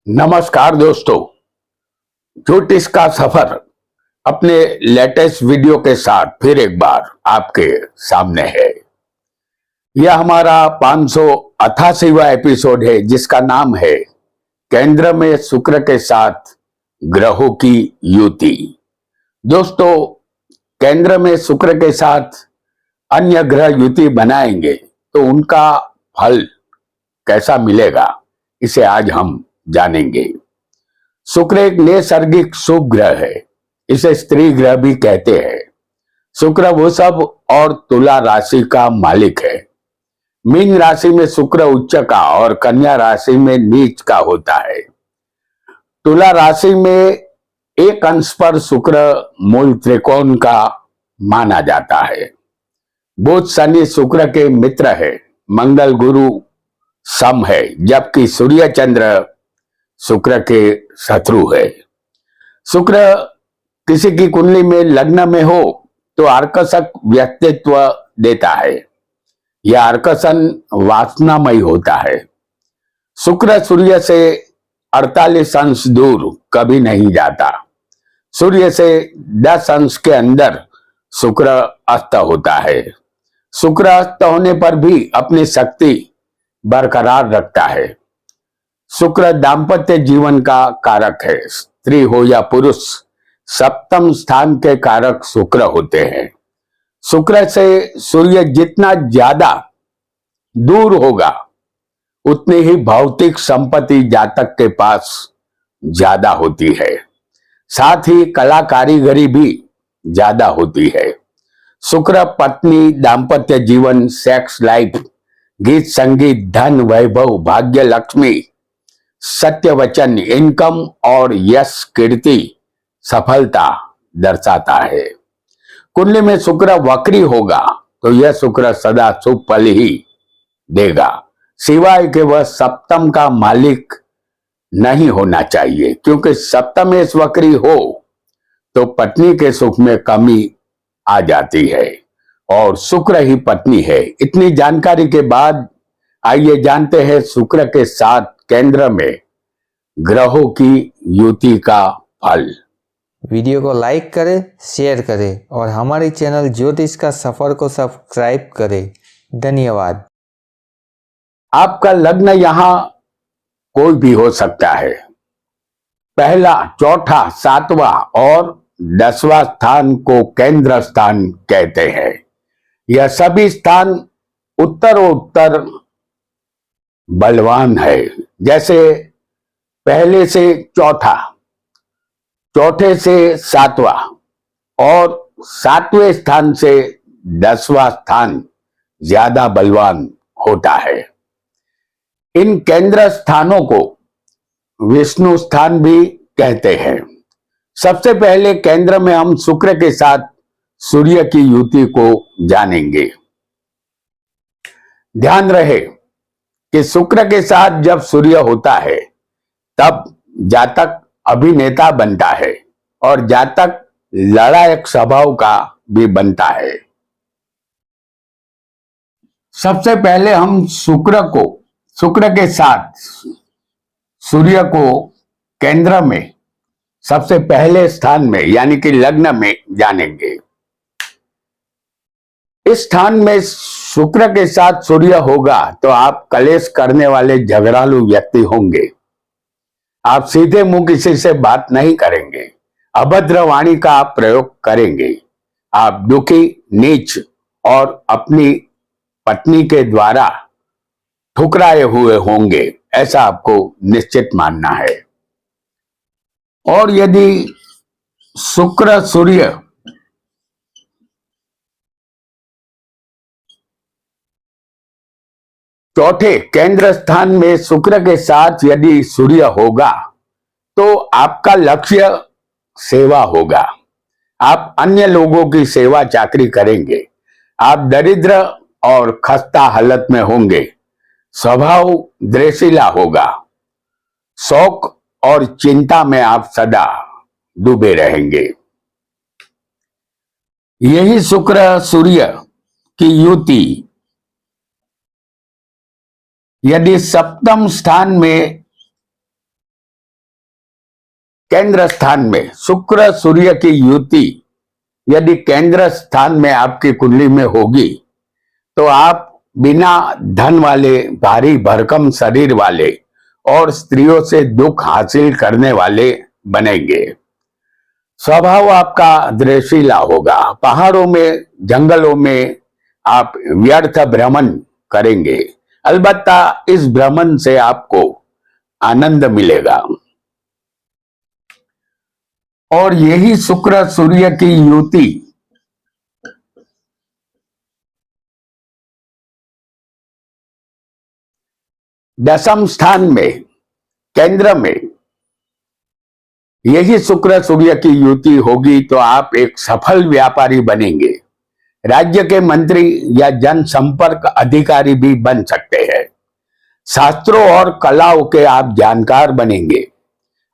नमस्कार दोस्तों, ज्योतिष का सफर अपने लेटेस्ट वीडियो के साथ फिर एक बार आपके सामने है। यह हमारा 588वां एपिसोड है जिसका नाम है केंद्र में शुक्र के साथ ग्रहों की युति। दोस्तों, केंद्र में शुक्र के साथ अन्य ग्रह युति बनाएंगे तो उनका फल कैसा मिलेगा, इसे आज हम जानेंगे। शुक्र एक नैसर्गिक शुभ ग्रह है, इसे स्त्री ग्रह भी कहते हैं। शुक्र वृषभ और तुला राशि का मालिक है। मीन राशि में शुक्र उच्च का और कन्या राशि में नीच का होता है। तुला राशि में एक अंश पर शुक्र मूल त्रिकोण का माना जाता है। बुध शनि शुक्र के मित्र है, मंगल गुरु सम है, जबकि सूर्य चंद्र शुक्र के शत्रु है। शुक्र किसी की कुंडली में लग्न में हो तो आकर्षक व्यक्तित्व देता है। यह आकर्षण वासनामय होता है। शुक्र सूर्य से 48 अंश दूर कभी नहीं जाता। सूर्य से 10 अंश के अंदर शुक्र अस्त होता है। शुक्र अस्त होने पर भी अपनी शक्ति बरकरार रखता है। शुक्र दाम्पत्य जीवन का कारक है। स्त्री हो या पुरुष, सप्तम स्थान के कारक शुक्र होते हैं। शुक्र से सूर्य जितना ज्यादा दूर होगा उतनी ही भौतिक संपत्ति जातक के पास ज्यादा होती है। साथ ही कला कारीगरी भी ज्यादा होती है। शुक्र पत्नी, दाम्पत्य जीवन, सेक्स लाइफ, गीत संगीत, धन, वैभव, भाग्य, लक्ष्मी, सत्य वचन, इनकम और यश, कीर्ति, सफलता दर्शाता है। कुंडली में शुक्र वक्री होगा तो यह शुक्र सदा शुभ फल ही देगा, सिवाय कि वह सप्तम का मालिक नहीं होना चाहिए, क्योंकि सप्तमेश वक्री हो तो पत्नी के सुख में कमी आ जाती है और शुक्र ही पत्नी है। इतनी जानकारी के बाद आइए जानते हैं शुक्र के साथ केंद्र में ग्रहों की युति का फल। वीडियो को लाइक करें, शेयर करें और हमारे चैनल ज्योतिष का सफर को सब्सक्राइब करें। धन्यवाद। आपका लग्न यहां कोई भी हो सकता है। पहला, चौथा, सातवां और 10वां स्थान को केंद्र स्थान कहते हैं। यह सभी स्थान उत्तर बलवान है। जैसे पहले से चौथा, चौथे से सातवां और 7वें स्थान से 10वां स्थान ज्यादा बलवान होता है। इन केंद्र स्थानों को विष्णु स्थान भी कहते हैं। सबसे पहले केंद्र में हम शुक्र के साथ सूर्य की युति को जानेंगे। ध्यान रहे कि शुक्र के साथ जब सूर्य होता है तब जातक अभिनेता बनता है और जातक लड़ायक स्वभाव का भी बनता है। सबसे पहले हम शुक्र के साथ सूर्य को केंद्र में सबसे पहले स्थान में यानी कि लग्न में जानेंगे। इस स्थान में शुक्र के साथ सूर्य होगा तो आप कलेश करने वाले झगड़ालू व्यक्ति होंगे। आप सीधे मुंह किसी से बात नहीं करेंगे, अभद्र वाणी का आप प्रयोग करेंगे। आप दुखी, नीच और अपनी पत्नी के द्वारा ठुकराए हुए होंगे, ऐसा आपको निश्चित मानना है। और यदि शुक्र सूर्य चौथे केंद्र स्थान में शुक्र के साथ यदि सूर्य होगा तो आपका लक्ष्य सेवा होगा। आप अन्य लोगों की सेवा चाकरी करेंगे। आप दरिद्र और खस्ता हालत में होंगे। स्वभाव द्वेषीला होगा। शौक और चिंता में आप सदा डूबे रहेंगे। यही शुक्र सूर्य की युति यदि सप्तम स्थान में केंद्र स्थान में शुक्र सूर्य की युति यदि केंद्र स्थान में आपकी कुंडली में होगी तो आप बिना धन वाले, भारी भरकम शरीर वाले और स्त्रियों से दुख हासिल करने वाले बनेंगे। स्वभाव आपका द्वेषीला होगा। पहाड़ों में, जंगलों में आप व्यर्थ भ्रमण करेंगे। अलबत्ता इस भ्रमण से आपको आनंद मिलेगा। और यही शुक्र सूर्य की युति दशम स्थान में, केंद्र में यही शुक्र सूर्य की युति होगी तो आप एक सफल व्यापारी बनेंगे। राज्य के मंत्री या जनसंपर्क अधिकारी भी बन सकते हैं। शास्त्रों और कलाओं के आप जानकार बनेंगे।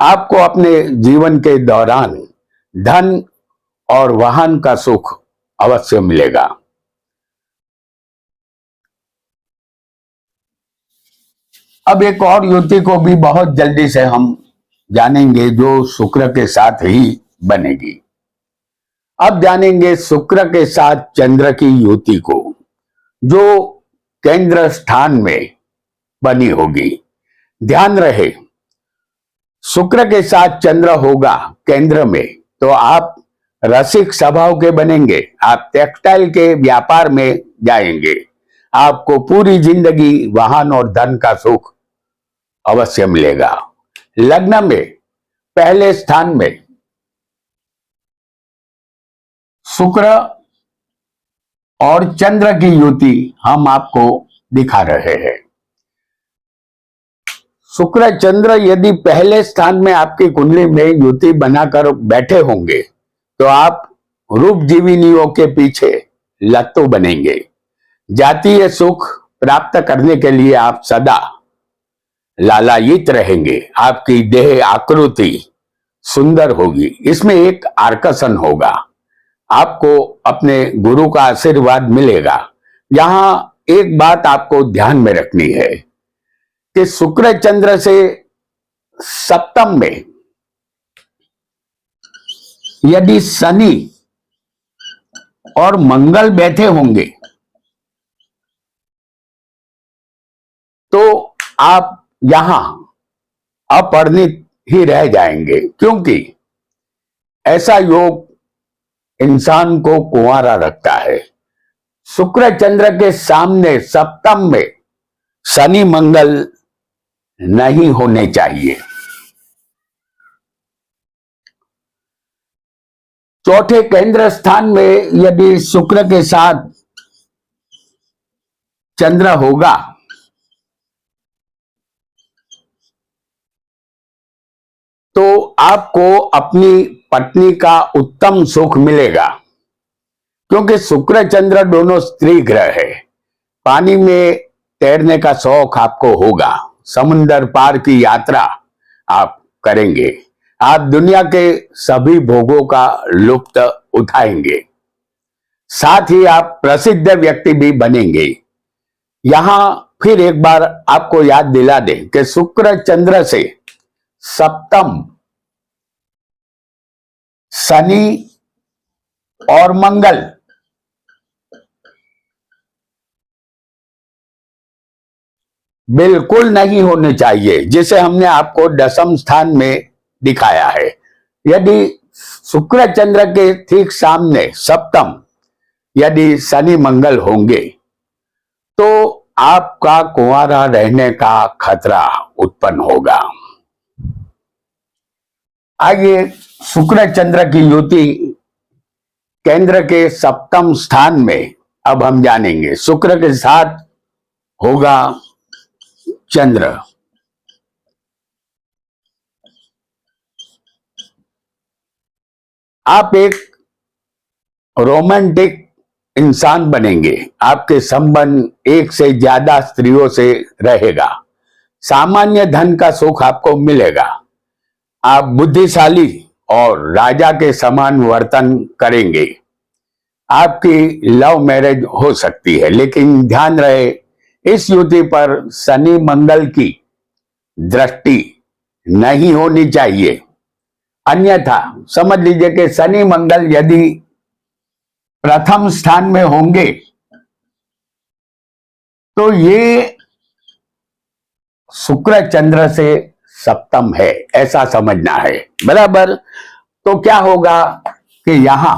आपको अपने जीवन के दौरान धन और वाहन का सुख अवश्य मिलेगा। अब एक और युति को भी बहुत जल्दी से हम जानेंगे जो शुक्र के साथ ही बनेगी। अब जानेंगे शुक्र के साथ चंद्र की युति को, जो केंद्र स्थान में बनी होगी। ध्यान रहे, शुक्र के साथ चंद्र होगा केंद्र में तो आप रसिक स्वभाव के बनेंगे। आप टेक्सटाइल के व्यापार में जाएंगे। आपको पूरी जिंदगी वाहन और धन का सुख अवश्य मिलेगा। लग्न में पहले स्थान में शुक्र और चंद्र की युति हम आपको दिखा रहे हैं। शुक्र चंद्र यदि पहले स्थान में आपकी कुंडली में युति बनाकर बैठे होंगे तो आप रूप जीवनियों के पीछे लत्तू बनेंगे। जातीय सुख प्राप्त करने के लिए आप सदा लालायित रहेंगे। आपकी देह आकृति सुंदर होगी। इसमें एक आकर्षण होगा। आपको अपने गुरु का आशीर्वाद मिलेगा। यहां एक बात आपको ध्यान में रखनी है कि शुक्र चंद्र से सप्तम में यदि शनि और मंगल बैठे होंगे तो आप यहां अपरिणित ही रह जाएंगे, क्योंकि ऐसा योग इंसान को कुंवारा रखता है। शुक्र चंद्र के सामने सप्तम में शनि मंगल नहीं होने चाहिए। चौथे केंद्र स्थान में यदि शुक्र के साथ चंद्र होगा तो आपको अपनी पत्नी का उत्तम सुख मिलेगा, क्योंकि शुक्र चंद्र दोनों स्त्री ग्रह है। पानी में तैरने का शौक आपको होगा। समुंदर पार की यात्रा आप करेंगे। आप दुनिया के सभी भोगों का लुत्फ उठाएंगे। साथ ही आप प्रसिद्ध व्यक्ति भी बनेंगे। यहां फिर एक बार आपको याद दिला दें कि शुक्र चंद्र से सप्तम शनि और मंगल बिल्कुल नहीं होने चाहिए, जिसे हमने आपको दशम स्थान में दिखाया है। यदि शुक्र चंद्र के ठीक सामने सप्तम यदि शनि मंगल होंगे तो आपका कुंवारा रहने का खतरा उत्पन्न होगा। आइए शुक्र चंद्र की युति केंद्र के सप्तम स्थान में अब हम जानेंगे। शुक्र के साथ होगा चंद्र। आप एक रोमांटिक इंसान बनेंगे। आपके संबंध एक से ज्यादा स्त्रियों से रहेगा। सामान्य धन का सुख आपको मिलेगा। आप बुद्धिशाली और राजा के समान वर्तन करेंगे। आपकी लव मैरिज हो सकती है, लेकिन ध्यान रहे इस युति पर शनि मंगल की दृष्टि नहीं होनी चाहिए। अन्यथा समझ लीजिए कि शनि मंगल यदि प्रथम स्थान में होंगे तो ये शुक्र चंद्र से सप्तम है, ऐसा समझना है, बराबर। तो क्या होगा कि यहां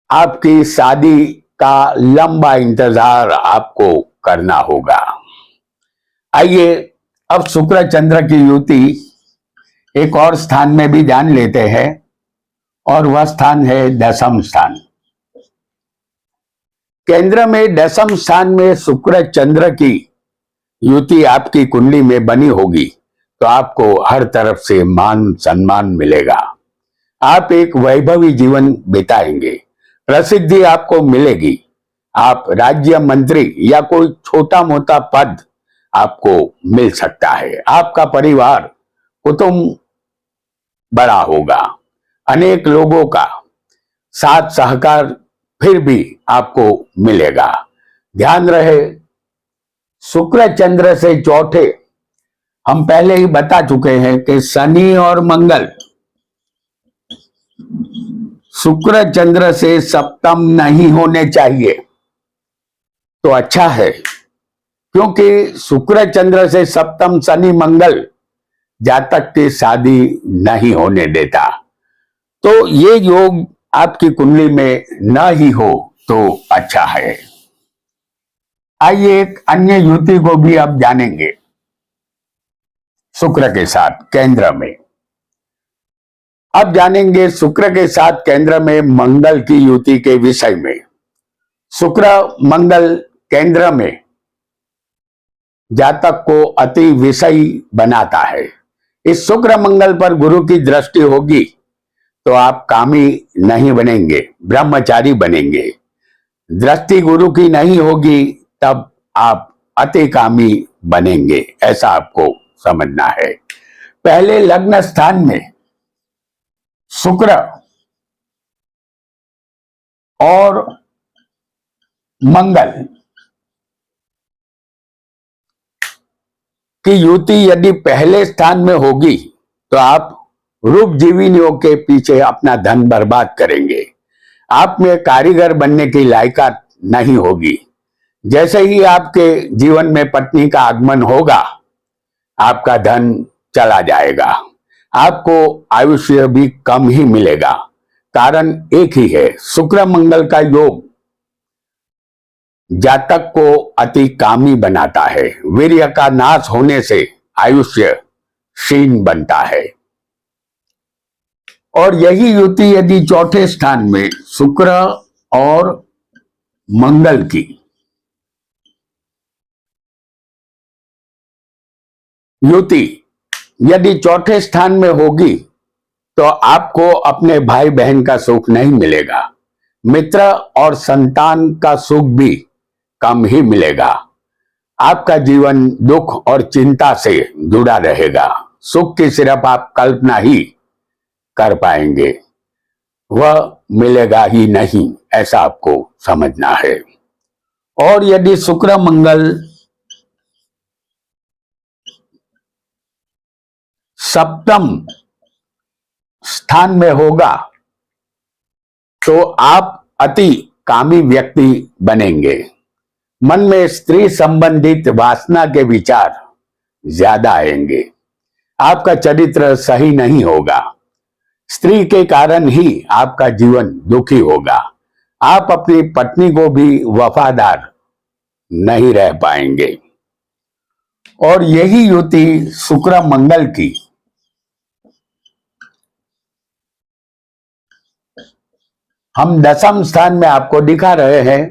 आपकी शादी का लंबा इंतजार आपको करना होगा। आइए अब शुक्र चंद्र की युति एक और स्थान में भी जान लेते हैं, और वह स्थान है दशम स्थान। केंद्र में दशम स्थान में शुक्र चंद्र की युति आपकी कुंडली में बनी होगी तो आपको हर तरफ से मान सम्मान मिलेगा। आप एक वैभवी जीवन बिताएंगे, प्रसिद्धि आपको मिलेगी, आप राज्य मंत्री या कोई छोटा मोटा पद आपको मिल सकता है। आपका परिवार कुटुंब बड़ा होगा, अनेक लोगों का साथ सहकार फिर भी आपको मिलेगा। ध्यान रहे, शुक्र चंद्र से चौथे, हम पहले ही बता चुके हैं कि शनि और मंगल शुक्र चंद्र से सप्तम नहीं होने चाहिए तो अच्छा है, क्योंकि शुक्र चंद्र से सप्तम शनि मंगल जातक की शादी नहीं होने देता। तो ये योग आपकी कुंडली में न ही हो तो अच्छा है। आइए एक अन्य युति को भी अब जानेंगे शुक्र के साथ केंद्र में। अब जानेंगे शुक्र के साथ केंद्र में मंगल की युति के विषय में। शुक्र मंगल केंद्र में जातक को अति विषयी बनाता है। इस शुक्र मंगल पर गुरु की दृष्टि होगी तो आप कामी नहीं बनेंगे, ब्रह्मचारी बनेंगे। दृष्टि गुरु की नहीं होगी तब आप अति कामी बनेंगे, ऐसा आपको समझना है। पहले लग्न स्थान में शुक्र और मंगल की युति यदि पहले स्थान में होगी तो आप रूप जीवनियों के पीछे अपना धन बर्बाद करेंगे। आप में कारीगर बनने की लायकात नहीं होगी। जैसे ही आपके जीवन में पत्नी का आगमन होगा आपका धन चला जाएगा, आपको आयुष्य भी कम ही मिलेगा। कारण एक ही है, शुक्र मंगल का योग जातक को अति कामी बनाता है। वीर्य का नाश होने से आयुष्य क्षीण बनता है। और यही युति यदि चौथे स्थान में शुक्र और मंगल की युति यदि चौथे स्थान में होगी तो आपको अपने भाई बहन का सुख नहीं मिलेगा। मित्र और संतान का सुख भी कम ही मिलेगा। आपका जीवन दुख और चिंता से जुड़ा रहेगा। सुख की सिर्फ आप कल्पना ही कर पाएंगे, वह मिलेगा ही नहीं, ऐसा आपको समझना है। और यदि शुक्र मंगल सप्तम स्थान में होगा तो आप अति कामी व्यक्ति बनेंगे। मन में स्त्री संबंधित वासना के विचार ज्यादा आएंगे। आपका चरित्र सही नहीं होगा। स्त्री के कारण ही आपका जीवन दुखी होगा। आप अपनी पत्नी को भी वफादार नहीं रह पाएंगे। और यही युति शुक्र मंगल की हम दशम स्थान में आपको दिखा रहे हैं।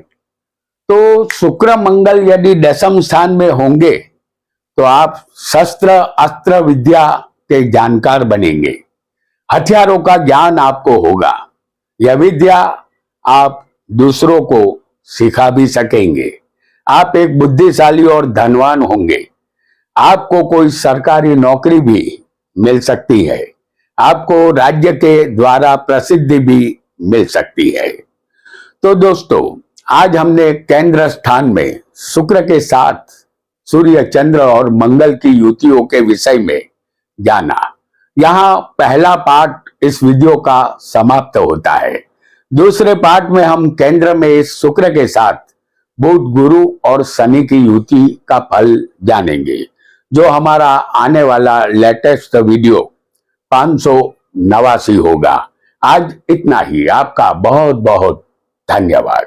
तो शुक्र मंगल यदि दशम स्थान में होंगे तो आप शस्त्र अस्त्र विद्या के जानकार बनेंगे। हथियारों का ज्ञान आपको होगा। यह विद्या आप दूसरों को सिखा भी सकेंगे। आप एक बुद्धिशाली और धनवान होंगे। आपको कोई सरकारी नौकरी भी मिल सकती है। आपको राज्य के द्वारा प्रसिद्धि भी मिल सकती है। तो दोस्तों, आज हमने केंद्र स्थान में शुक्र के साथ सूर्य चंद्र और मंगल की युतियों के विषय में जाना। यहाँ पहला पार्ट इस वीडियो का समाप्त होता है। दूसरे पार्ट में हम केंद्र में इस शुक्र के साथ बुध, गुरु और शनि की युति का फल जानेंगे, जो हमारा आने वाला लेटेस्ट वीडियो 589 होगा। आज इतना ही। आपका बहुत बहुत धन्यवाद।